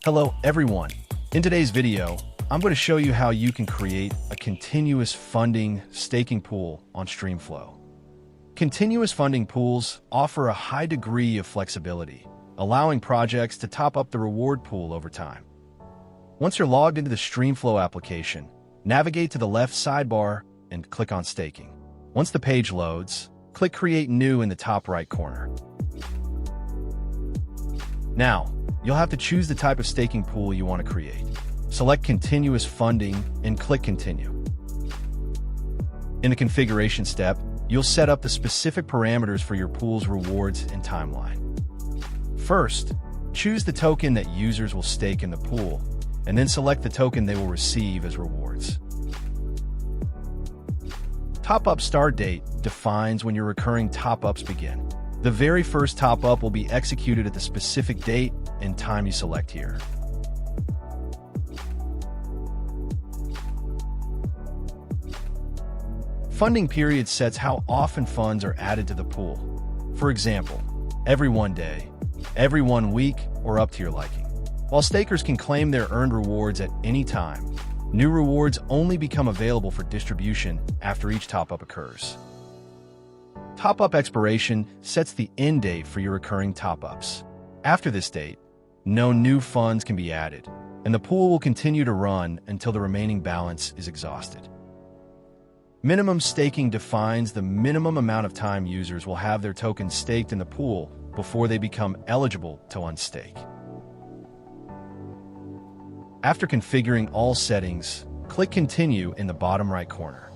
Hello everyone. In today's video, I'm going to show you how you can create a continuous funding staking pool on Streamflow. Continuous funding pools offer a high degree of flexibility, allowing projects to top up the reward pool over time. Once you're logged into the Streamflow application, navigate to the left sidebar and click on Staking. Once the page loads, click Create New in the top right corner. Now, you'll have to choose the type of staking pool you want to create. Select Continuous Funding and click Continue. In the configuration step, you'll set up the specific parameters for your pool's rewards and timeline. First, choose the token that users will stake in the pool, and then select the token they will receive as rewards. Top-up start date defines when your recurring top-ups begin. The very first top-up will be executed at the specific date and time you select here. Funding period sets how often funds are added to the pool. For example, every 1 day, every 1 week, or up to your liking. While stakers can claim their earned rewards at any time, new rewards only become available for distribution after each top-up occurs. Top-up expiration sets the end date for your recurring top-ups. After this date, no new funds can be added, and the pool will continue to run until the remaining balance is exhausted. Minimum staking defines the minimum amount of time users will have their tokens staked in the pool before they become eligible to unstake. After configuring all settings, click Continue in the bottom right corner.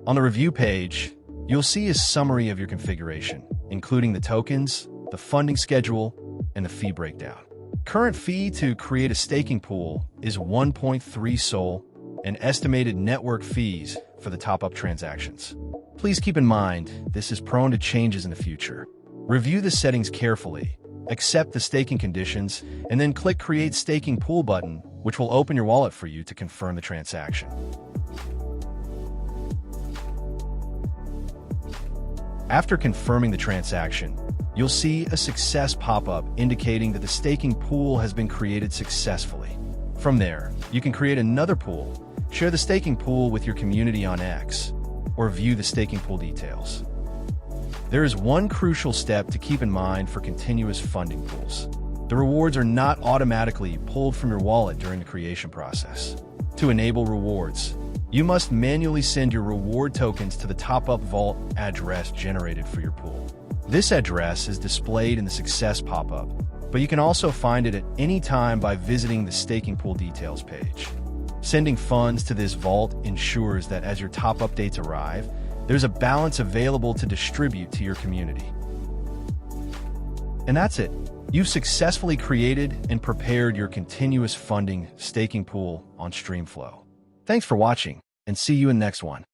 On the review page, you'll see a summary of your configuration, including the tokens, the funding schedule, and the fee breakdown. Current fee to create a staking pool is 1.3 SOL, and estimated network fees for the top-up transactions. Please keep in mind, this is prone to changes in the future. Review the settings carefully, accept the staking conditions, and then click Create Staking Pool button, which will open your wallet for you to confirm the transaction. After confirming the transaction, you'll see a success pop-up indicating that the staking pool has been created successfully. From there, you can create another pool, share the staking pool with your community on X, or view the staking pool details. There is one crucial step to keep in mind for continuous funding pools. The rewards are not automatically pulled from your wallet during the creation process. To enable rewards, you must manually send your reward tokens to the top-up vault address generated for your pool. This address is displayed in the success pop-up, but you can also find it at any time by visiting the staking pool details page. Sending funds to this vault ensures that as your top-up dates arrive, there's a balance available to distribute to your community. And that's it. You've successfully created and prepared your continuous funding staking pool on Streamflow. Thanks for watching, and see you in the next one.